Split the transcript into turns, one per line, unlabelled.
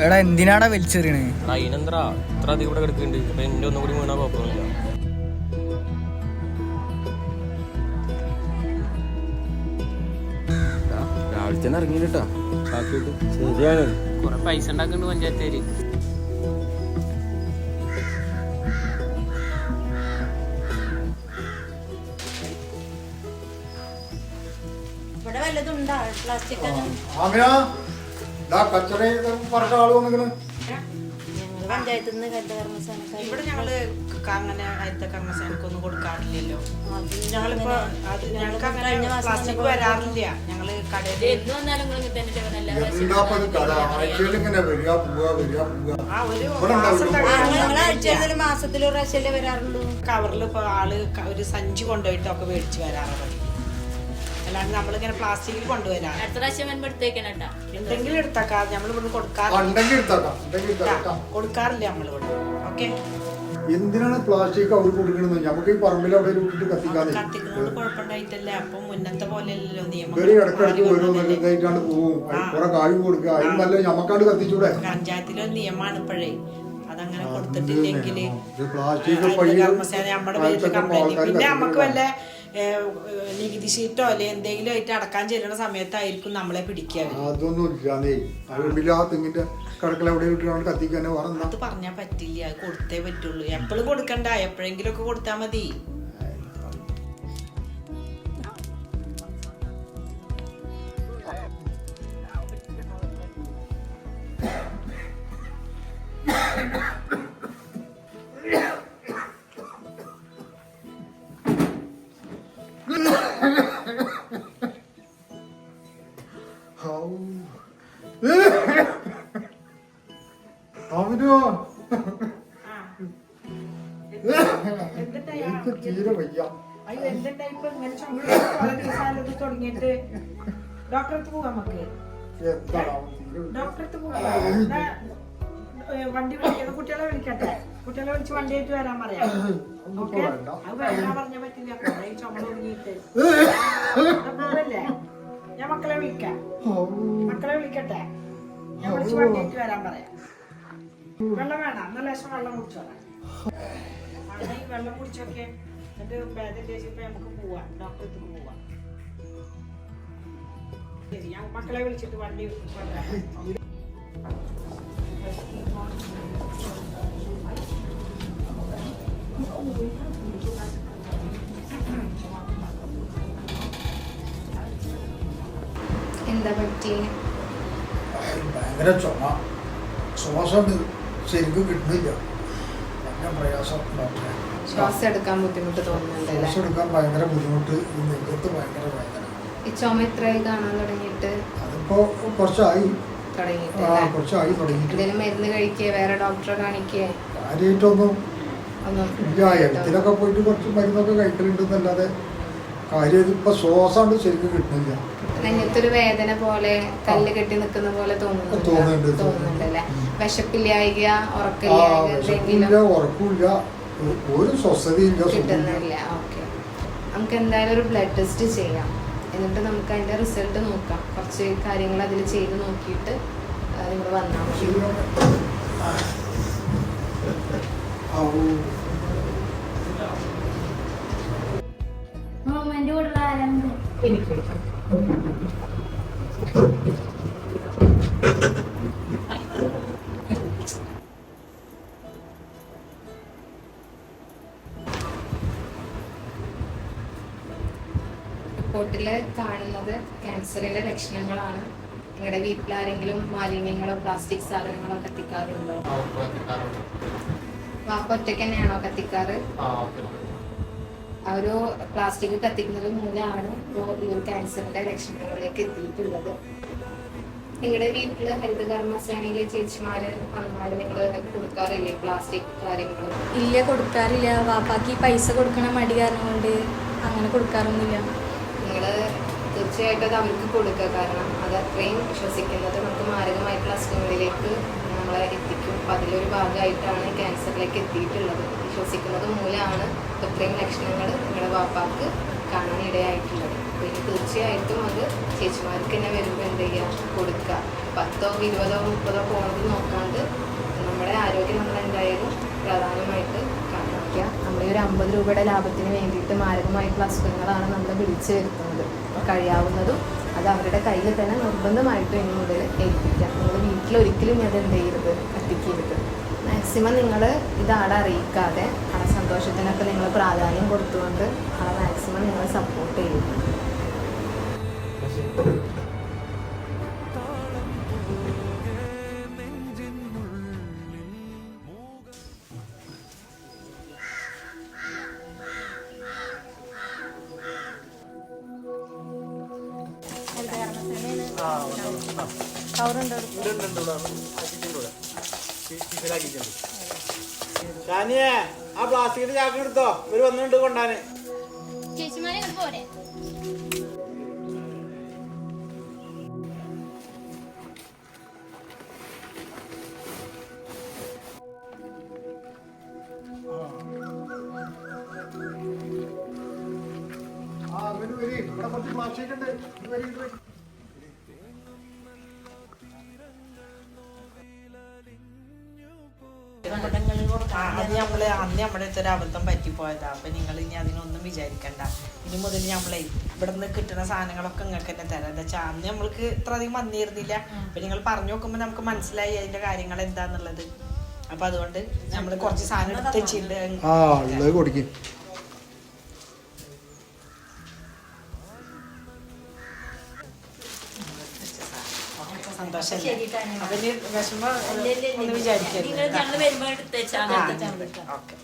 എടാ എന്തിനാടാ വലിച്ചെറിയണേ?
അതിനെന്താ ഇത്ര അധികം ഇവിടെ കിടക്കുന്നുണ്ട്. അപ്പൊ എന്റെ ഒന്നും കൂടി വീണാ കുഴപ്പമൊന്നുമില്ല. രാവിലെ തന്നെ ഇറങ്ങിയിട്ടാ. ശരിയാണ്,
കുറെ പൈസ ഉണ്ടാക്കുന്നുണ്ട് പഞ്ചായത്തേര്.
ഇവിടെ വല്ലതും ഉണ്ടോ പ്ലാസ്റ്റിക്? പഞ്ചായത്തിൽ നിന്ന് ഹരിതകർമ്മസേനക്കാർ
ഇവിടെ ഞങ്ങള് അങ്ങനെ ഹരിതകർമ്മസേനക്കൊന്നും കൊടുക്കാറില്ലല്ലോ. ഞങ്ങളിപ്പോ ഞങ്ങൾക്ക് അങ്ങനെ പ്ലാസ്റ്റിക് വരാറില്ല. ഞങ്ങള് കടയിൽ
മാസത്തിൽ ഒരു പ്രാവശ്യമല്ലേ വരാറുള്ളൂ.
കവറിൽ ഇപ്പൊ ആള് ഒരു സഞ്ചി കൊണ്ടുപോയിട്ടൊക്കെ മേടിച്ച് വരാറുണ്ട്. അല്ലാണ്ട് നമ്മളിങ്ങനെ പ്ലാസ്റ്റിക്കിൽ കൊണ്ടുവരാം. എന്തെങ്കിലും എടുത്താക്കാം. നമ്മളിവിടെ കൊടുക്കാറില്ല നമ്മളിവിടെ. ഓക്കെ,
എന്തിനാണ് പ്ലാസ്റ്റിക് അവർ കൊടുക്കണത്? നമുക്ക് ഈ പറമ്പിൽ അവിടെ ഇട്ടിട്ട് കത്തിക്കുന്നത്
കുഴപ്പമുണ്ടായിട്ടല്ലേ. അപ്പൊ മുന്നത്തെ പോലെയല്ലോ നിയമം.
ഇടക്കിടക്ക് ഓരോന്നായിട്ടാണ് പോവും. കുറെ കായും കൊടുക്കുക. അതിന് നല്ല ഞമ്മക്കാണ്ട് കത്തിച്ചൂടെ?
പഞ്ചായത്തിലെ നിയമമാണ് ഇപ്പോഴേ. അതങ്ങനെ കൊടുത്തിട്ടില്ലെങ്കിൽ
പ്ലാസ്റ്റിക്
നമ്മുടെ പേരിൽ കംപ്ലൈന്റ്. പിന്നെ നമുക്ക് വല്ല നികുതി ഷീറ്റോ അല്ലെ എന്തെങ്കിലും ആയിട്ട് അടക്കാൻ ചെല്ലുന്ന സമയത്തായിരിക്കും നമ്മളെ പിടിക്കുക.
അതൊന്നും ഇല്ല. തെങ്ങിന്റെ കടക്കൽ എവിടെ ഇട്ടാണ് കത്തിക്കാൻ.
അത് പറഞ്ഞാൽ പറ്റില്ല. അത് കൊടുത്തേ പറ്റുള്ളൂ. എപ്പോഴും കൊടുക്കണ്ട, എപ്പോഴെങ്കിലും ഒക്കെ കൊടുത്താൽ മതി.
തീരെ വയ്യ.
തുടങ്ങിയിട്ട് ഡോക്ടർക്ക് പോവാം. നമുക്ക് ഡോക്ടർക്ക് പോവാം. വണ്ടി വിളിക്കുന്നത് കുട്ടികളെ വിളിക്കട്ടെ. കുട്ടികളെ വിളിച്ച് വണ്ടിയായിട്ട് വരാൻ പറയാം. ഓക്കെ, അത് വരാൻ പറഞ്ഞാൽ പറ്റില്ല. കുറെ ചുമ തുടങ്ങിയിട്ട് പോവല്ലേ. ഞാൻ മക്കളെ വിളിക്കാം. മക്കളെ വിളിക്കട്ടെ. ഞാൻ വിളിച്ച് വണ്ടിയായിട്ട് വരാൻ പറയാം. വെള്ളം വേണം. നല്ല ലക്ഷം വെള്ളം കുടിച്ചോളാം. വെള്ളം കുടിച്ചൊക്കെ എന്നിട്ട് ഭേദം തേച്ചിട്ട് നമുക്ക് പോവാം. ഡോക്ടർക്ക് പോവാം. ശരി, ഞാൻ മക്കളെ വിളിച്ചിട്ട് വണ്ടി
എന്താ പറ്റി?
ഭയങ്കര ചുമ. ശ്വാസം ശരിക്കും കിട്ടുന്നില്ല. ഭയങ്കര പ്രയാസം.
ശ്വാസം എടുക്കാൻ ബുദ്ധിമുട്ട് തോന്നുന്നുണ്ട്.
ശ്വാസം എടുക്കാൻ ഭയങ്കര ബുദ്ധിമുട്ട്. ഈ നെഞ്ചത്ത് ഭയങ്കര വേദന.
ഈ ചുമ എത്രയായി കാണാൻ തുടങ്ങിയിട്ട്?
അതിപ്പോ കുറച്ചായി തുടങ്ങിയിട്ട്.
ഇതിന് മരുന്ന് കഴിക്കുക, വേറെ ഡോക്ടറെ കാണിക്കുക?
കാര്യമായിട്ടൊന്നും ഇല്ല. എഴുത്തിലൊക്കെ പോയിട്ട് കുറച്ച് മരുന്നൊക്കെ കഴിക്കലുണ്ടെന്നല്ലാതെ കാര്യം ഇപ്പൊ ശ്വാസം ശരിക്കും കിട്ടുന്നില്ല.
നെഞ്ഞത്തൊരു വേദന പോലെ, കല്ല് കെട്ടി നിൽക്കുന്ന പോലെ തോന്നുന്നുണ്ടല്ലേ? വിശപ്പില്ലായിക, ഉറക്കില്ല,
ഉറക്കില്ല, ഒരു സ്വസ്ഥതയില്ല,
കിട്ടുന്നില്ല. ഓക്കെ, നമുക്ക് എന്തായാലും ഒരു ബ്ലഡ് ടെസ്റ്റ് ചെയ്യാം. എന്നിട്ട് നമുക്ക് അതിന്റെ റിസൾട്ട് നോക്കാം. കുറച്ച് കാര്യങ്ങൾ അതിൽ ചെയ്ത് നോക്കിയിട്ട് നിങ്ങൾ വന്നാൽ മതി.
എനിക്ക്
റിപ്പോർട്ടിൽ കാണുന്നത് ക്യാൻസറിന്റെ ലക്ഷണങ്ങളാണ്. നിങ്ങളുടെ വീട്ടിലാരെങ്കിലും മാലിന്യങ്ങളോ പ്ലാസ്റ്റിക് സാധനങ്ങളോ കത്തിക്കാറുണ്ടോ? വാപ്പ ഒറ്റയ്ക്ക് തന്നെയാണോ കത്തിക്കാറ്? ആ ഒരു പ്ലാസ്റ്റിക് കത്തിക്കുന്നത് മൂലമാണ് ഈ ഒരു ക്യാൻസറിന്റെ ലക്ഷണങ്ങളിലേക്ക് എത്തിയിട്ടുള്ളത്. നിങ്ങളുടെ വീട്ടില് ഹരിതകർമ്മസേനയിലെ ചേച്ചിമാര് വന്നാൽ നിങ്ങൾ കൊടുക്കാറില്ലേ പ്ലാസ്റ്റിക് കാര്യങ്ങൾ?
ഇല്ല, കൊടുക്കാറില്ല. വാപ്പാക്ക് ഈ പൈസ കൊടുക്കണ മടി കാരണം കൊണ്ട് അങ്ങനെ കൊടുക്കാറൊന്നുമില്ല.
നിങ്ങൾ തീർച്ചയായിട്ടും അത് അവർക്ക് കൊടുക്കുക. കാരണം അത് അത്രയും ശ്വസിക്കുന്നത് നമുക്ക് മാരകമായിട്ടുള്ള അസുഖങ്ങളിലേക്ക് നമ്മളെ എത്തിക്കും. അപ്പം അതിലൊരു ഭാഗമായിട്ടാണ് ക്യാൻസറിലേക്ക് എത്തിയിട്ടുള്ളത്. ശ്വസിക്കുന്നത് മൂലമാണ് ഇത്രയും ലക്ഷണങ്ങൾ നിങ്ങളുടെ വാപ്പാക്ക് കാണാൻ ഇടയായിട്ടുള്ളത്. അപ്പോൾ ഇനി തീർച്ചയായിട്ടും അത് ചേച്ചിമാർക്ക് തന്നെ വരുമ്പോൾ എന്ത് ചെയ്യുക, കൊടുക്കുക. 10, 20, 30 പോണത് നോക്കാണ്ട് നമ്മുടെ ആരോഗ്യം നമ്മൾ എന്തായാലും പ്രധാനമായിട്ട് കാണിക്കുക. നമ്മൾ ഒരു 50 രൂപയുടെ ലാഭത്തിന് വേണ്ടിയിട്ട് മാരകമായിട്ടുള്ള അസുഖങ്ങളാണ് നമ്മൾ വിളിച്ചു വരുത്തുന്നത്. അപ്പോൾ കഴിയാവുന്നതും അത് അവരുടെ കയ്യിൽ തന്നെ നിർബന്ധമായിട്ടും ഇനി മുതൽ ഏൽപ്പിക്കുക. നിങ്ങൾ വീട്ടിലൊരിക്കലും അത് എന്ത് ചെയ്യരുത്, എത്തിക്കരുത്. മാക്സിമം നിങ്ങൾ ഇത് ആളെ അറിയിക്കാതെ ആളെ സന്തോഷത്തിനൊക്കെ നിങ്ങൾ പ്രാധാന്യം കൊടുത്തുകൊണ്ട് ആളെ മാക്സിമം നിങ്ങൾ സപ്പോർട്ട് ചെയ്യുന്നു.
ഷാനിയെ ആ പ്ലാസ്റ്റിക്കിന്റെ ചാക്ക് എടുത്തോ, ഇവര് വന്നിട്ട് കൊണ്ടാന്.
ചേച്ചിമാരെ പോരെ
ഇവിടെ കുറച്ച് പ്ലാസ്റ്റിക് ഉണ്ട്.
അത് നമ്മള് അന്ന് നമ്മുടെ അടുത്തൊരു അബദ്ധം പറ്റിപ്പോയതാ. അപ്പൊ നിങ്ങൾ ഇനി അതിനൊന്നും വിചാരിക്കണ്ട. ഇനി മുതൽ നമ്മളെ ഇവിടെ നിന്ന് കിട്ടുന്ന സാധനങ്ങളൊക്കെ നിങ്ങൾക്ക് തന്നെ തരാം. എന്താ വെച്ചാൽ അന്ന് നമ്മൾക്ക് ഇത്ര അധികം വന്നിരുന്നില്ല. അപ്പൊ നിങ്ങൾ പറഞ്ഞു നോക്കുമ്പോ നമുക്ക് മനസ്സിലായി അതിന്റെ കാര്യങ്ങൾ എന്താന്നുള്ളത്. അപ്പൊ അതുകൊണ്ട് നമ്മള് കുറച്ച് സാധനം എടുത്ത് വെച്ചിട്ടുണ്ട്.
കൊടുക്കും.
സന്തോഷം. അപ്പൊ ഇനി വിഷമം ഒന്ന് വിചാരിക്കരുത്.
ഞങ്ങൾ വരുമ്പോ എടുത്തേച്ചാ
ഓക്കെ.